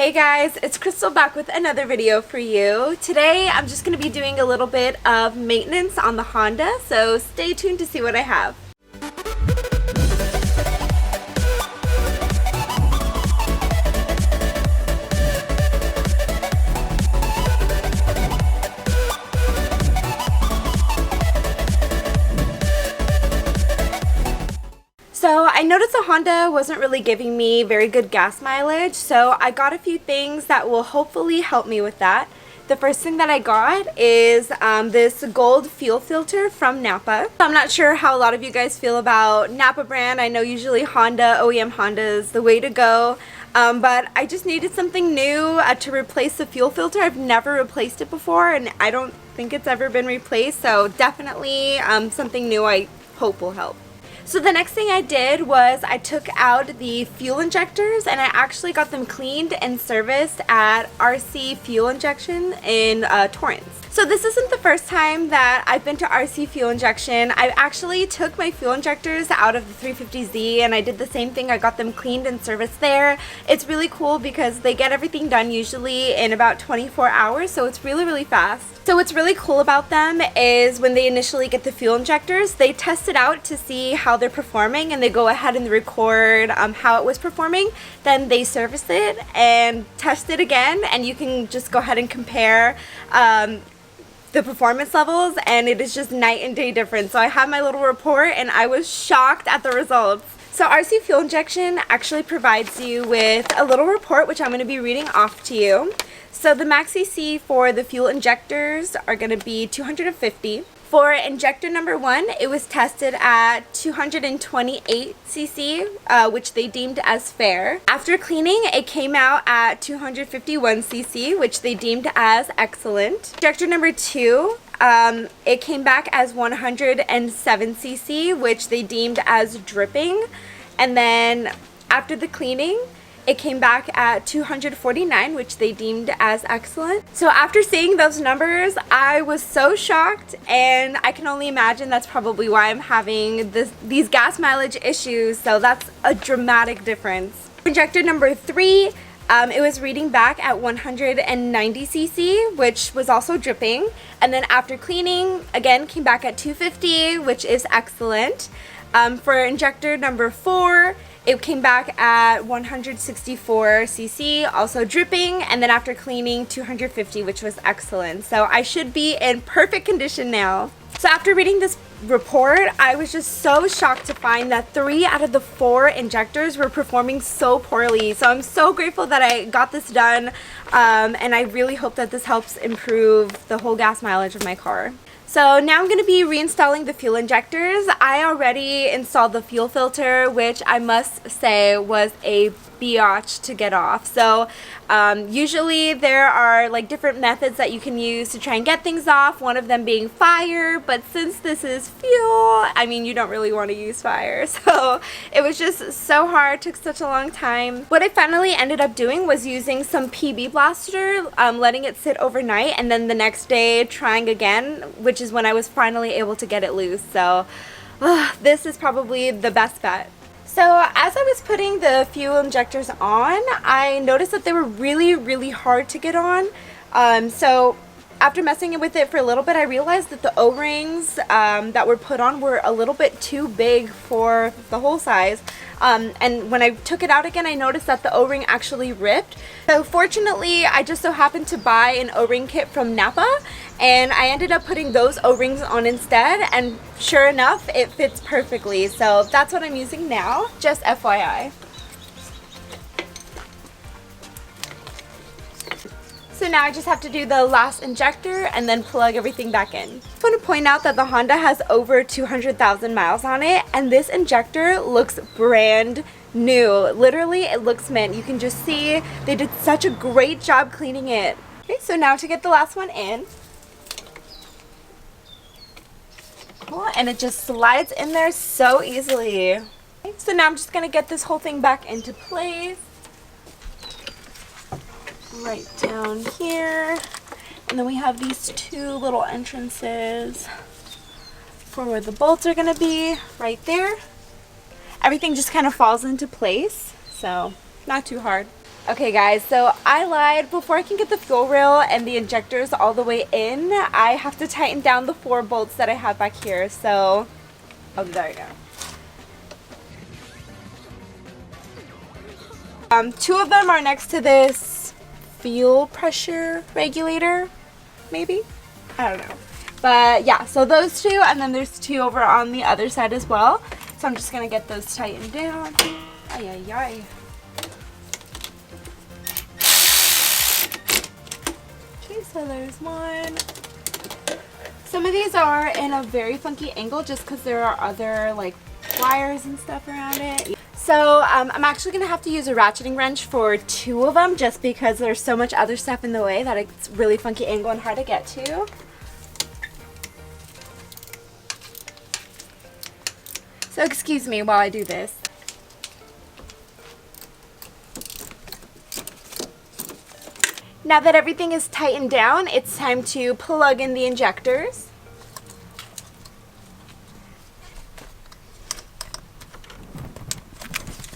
Hey guys, it's Crystal back with another video for you. Today I'm just going to be doing a little bit of maintenance on the Honda, so stay tuned to see what I have. So I noticed the Honda wasn't really giving me very good gas mileage, so I got a few things that will hopefully help me with that. The first thing that I got is this gold fuel filter from Napa. I'm not sure how a lot of you guys feel about Napa brand. I know usually OEM Honda is the way to go, but I just needed something new to replace the fuel filter. I've never replaced it before, and I don't think it's ever been replaced, so definitely something new I hope will help. So the next thing I did was I took out the fuel injectors and I actually got them cleaned and serviced at RC Fuel Injection in Torrance. So this isn't the first time that I've been to RC Fuel Injection. I actually took my fuel injectors out of the 350Z and I did the same thing. I got them cleaned and serviced there. It's really cool because they get everything done usually in about 24 hours, so it's really fast. So what's really cool about them is when they initially get the fuel injectors, they test it out to see how they're performing and they go ahead and record how it was performing. Then they service it and test it again, and you can just go ahead and compare the performance levels, and it is just night and day difference. So I have my little report and I was shocked at the results. So RC Fuel Injection actually provides you with a little report which I'm going to be reading off to you. So the max cc for the fuel injectors are going to be 250. For injector number 1, it was tested at 228 cc, which they deemed as fair. After cleaning, it came out at 251 cc, which they deemed as excellent. Injector number 2, it came back as 107 cc, which they deemed as dripping. And then after the cleaning, it came back at 249, which they deemed as excellent. So after seeing those numbers, I was so shocked, and I can only imagine that's probably why I'm having these gas mileage issues. So that's a dramatic difference. Injector number 3, it was reading back at 190 cc, which was also dripping. And then after cleaning, again came back at 250, which is excellent. For injector number 4, it came back at 164 cc, also dripping, and then after cleaning, 250, which was excellent. So I should be in perfect condition now. So after reading this report, I was just so shocked to find that 3 out of the 4 injectors were performing so poorly. So I'm so grateful that I got this done, and I really hope that this helps improve the whole gas mileage of my car. So now I'm going to be reinstalling the fuel injectors. I already installed the fuel filter, which I must say was a biatch to get off. So usually there are like different methods that you can use to try and get things off, one of them being fire, but since this is fuel, I mean, you don't really want to use fire. So it was just so hard, took such a long time. What I finally ended up doing was using some PB Blaster, letting it sit overnight, and then the next day trying again, which is when I was finally able to get it loose. So this is probably the best bet. So as I was putting the fuel injectors on, I noticed that they were really hard to get on. So after messing with it for a little bit, I realized that the O-rings that were put on were a little bit too big for the hole size. And when I took it out again, I noticed that the O-ring actually ripped. So fortunately, I just so happened to buy an O-ring kit from Napa, and I ended up putting those O-rings on instead, and sure enough, it fits perfectly. So that's what I'm using now, just FYI. So now I just have to do the last injector and then plug everything back in. I just want to point out that the Honda has over 200,000 miles on it, and this injector looks brand new. Literally, it looks mint. You can just see they did such a great job cleaning it. Okay, so now to get the last one in. And it just slides in there so easily. Okay, so now I'm just going to get this whole thing back into place. Right down here. And then we have these 2 little entrances for where the bolts are going to be, right there. Everything just kind of falls into place, so not too hard. Okay guys, so I lied. Before I can get the fuel rail and the injectors all the way in, I have to tighten down the 4 bolts that I have back here. So, oh, there you go. 2 of them are next to this fuel pressure regulator, maybe? I don't know. But yeah, so those 2, and then there's 2 over on the other side as well. So I'm just gonna get those tightened down. Ay, ay, ay. So there's one. Some of these are in a very funky angle just because there are other like wires and stuff around it. So I'm actually going to have to use a ratcheting wrench for 2 of them just because there's so much other stuff in the way that it's really funky angle and hard to get to. So excuse me while I do this. Now that everything is tightened down, it's time to plug in the injectors.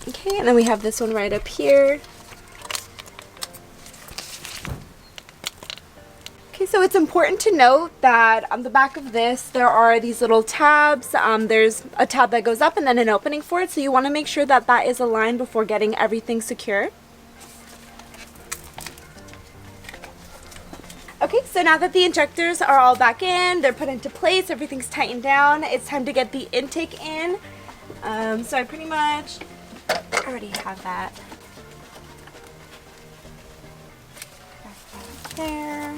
Okay, and then we have this one right up here. Okay, so it's important to note that on the back of this, there are these little tabs. There's a tab that goes up and then an opening for it, so you want to make sure that that is aligned before getting everything secure. Okay, so now that the injectors are all back in, they're put into place, everything's tightened down, it's time to get the intake in. So I pretty much already have that. There.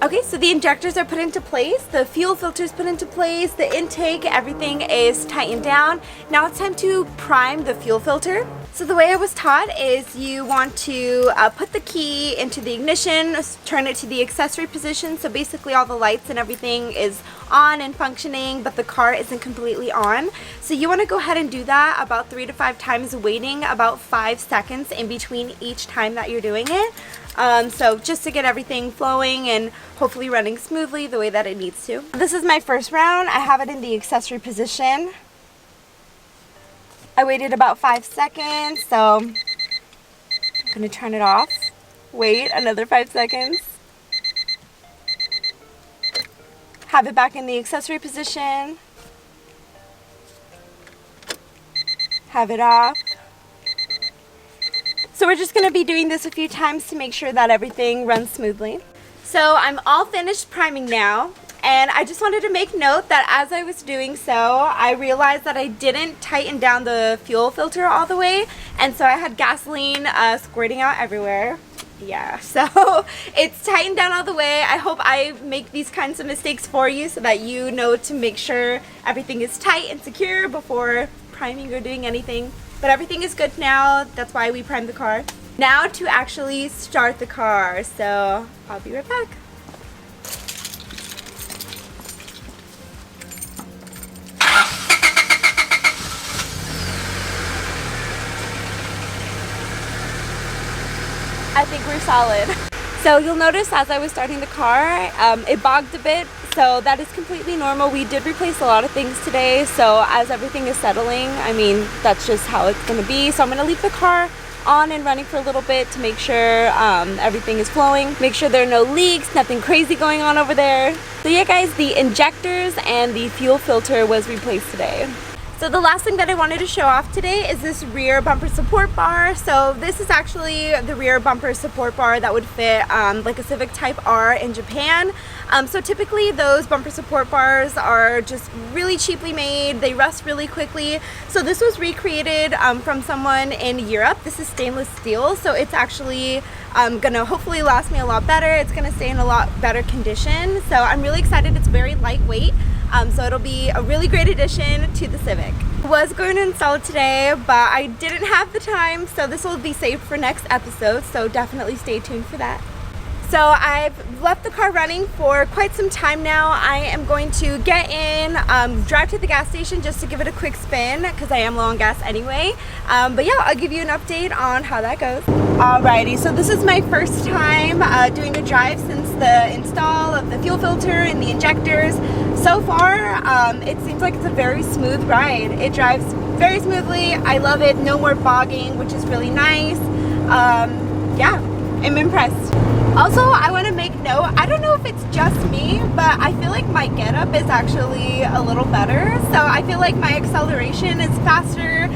Okay, so the injectors are put into place, the fuel filter is put into place, the intake, everything is tightened down. Now it's time to prime the fuel filter. So the way I was taught is you want to put the key into the ignition, turn it to the accessory position, so basically all the lights and everything is on and functioning, but the car isn't completely on. So you want to go ahead and do that about 3 to 5 times, waiting about 5 seconds in between each time that you're doing it. So just to get everything flowing and hopefully running smoothly the way that it needs to. This is my first round. I have it in the accessory position. I waited about 5 seconds, so I'm going to turn it off. Wait another 5 seconds. Have it back in the accessory position. Have it off. So we're just going to be doing this a few times to make sure that everything runs smoothly. So I'm all finished priming now. And I just wanted to make note that as I was doing so, I realized that I didn't tighten down the fuel filter all the way, and so I had gasoline squirting out everywhere. Yeah, so it's tightened down all the way. I hope I make these kinds of mistakes for you so that you know to make sure everything is tight and secure before priming or doing anything. But everything is good now. That's why we primed the car. Now to actually start the car, so I'll be right back. I think we're solid. So you'll notice as I was starting the car, it bogged a bit, so that is completely normal. We did replace a lot of things today, so as everything is settling, I mean, that's just how it's gonna be. So I'm gonna leave the car on and running for a little bit to make sure everything is flowing, make sure there are no leaks, nothing crazy going on over there. So yeah guys, the injectors and the fuel filter was replaced today. So the last thing that I wanted to show off today is this rear bumper support bar. So this is actually the rear bumper support bar that would fit like a Civic Type R in Japan. So typically those bumper support bars are just really cheaply made. They rust really quickly. So this was recreated from someone in Europe. This is stainless steel, so it's actually gonna hopefully last me a lot better. It's gonna stay in a lot better condition. So I'm really excited. It's very lightweight. So it'll be a really great addition to the Civic. I was going to install it today, but I didn't have the time, so this will be saved for next episode, so definitely stay tuned for that. So I've left the car running for quite some time now. I am going to get in, drive to the gas station just to give it a quick spin because I am low on gas anyway. But yeah, I'll give you an update on how that goes. Alrighty, so this is my first time doing a drive since the install of the fuel filter and the injectors. So far, it seems like it's a very smooth ride. It drives very smoothly. I love it. No more bogging, which is really nice. Yeah, I'm impressed. Also, I want to make note, I don't know if it's just me, but I feel like my getup is actually a little better. So I feel like my acceleration is faster.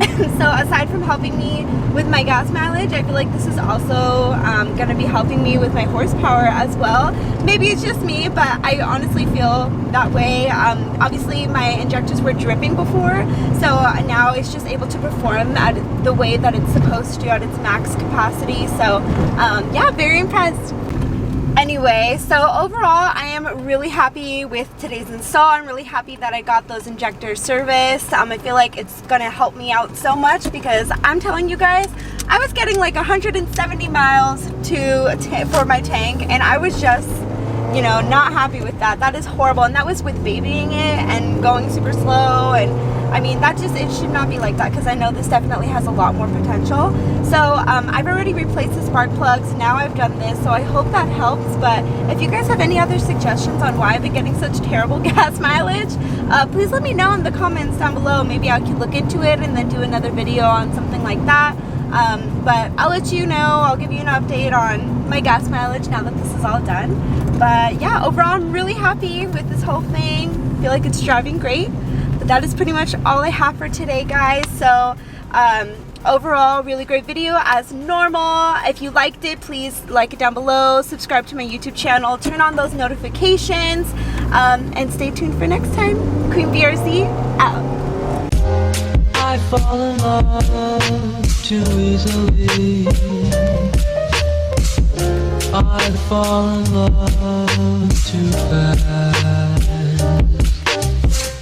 So aside from helping me with my gas mileage, I feel like this is also going to be helping me with my horsepower as well. Maybe it's just me, but I honestly feel that way. Obviously my injectors were dripping before, so now it's just able to perform at the way that it's supposed to at its max capacity. So yeah, very impressed. Anyway, so overall I am really happy with today's install. I'm really happy that I got those injectors serviced. I feel like it's gonna help me out so much, because I'm telling you guys, I was getting like 170 miles for my tank, and I was just, you know, not happy with that. That is horrible, and that was with babying it and going super slow. And I mean, that just, it should not be like that, because I know this definitely has a lot more potential. So I've already replaced the spark plugs. Now I've done this, so I hope that helps. But if you guys have any other suggestions on why I've been getting such terrible gas mileage, please let me know in the comments down below. Maybe I can look into it and then do another video on something like that. But I'll let you know. I'll give you an update on my gas mileage now that this is all done. But yeah, overall I'm really happy with this whole thing. I feel like it's driving great. But that is pretty much all I have for today, guys. So overall, really great video as normal. If you liked it, please like it down below, subscribe to my YouTube channel, turn on those notifications, and stay tuned for next time. Queen BRC out. I fall in love too easily. I fall in love too fast.